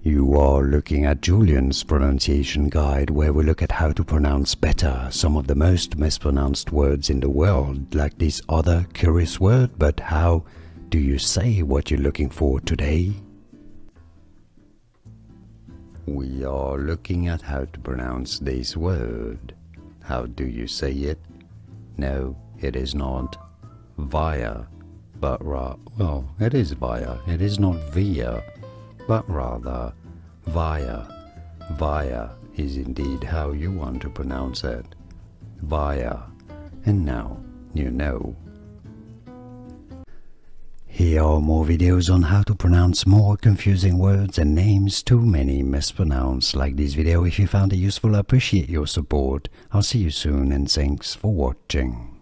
You are looking at Julian's pronunciation guide, where we look at how to pronounce better some of the most mispronounced words in the world, like this other curious word. But how do you say what you're looking for today? We are looking at how to pronounce this word. How do you say it? No, it is not via, but well, it is via. It is not via, but rather via. Via is indeed how you want to pronounce it. Via. And now you know. Here are more videos on how to pronounce more confusing words and names too many mispronounced. Like this video if you found it useful. I appreciate your support. I'll see you soon and thanks for watching.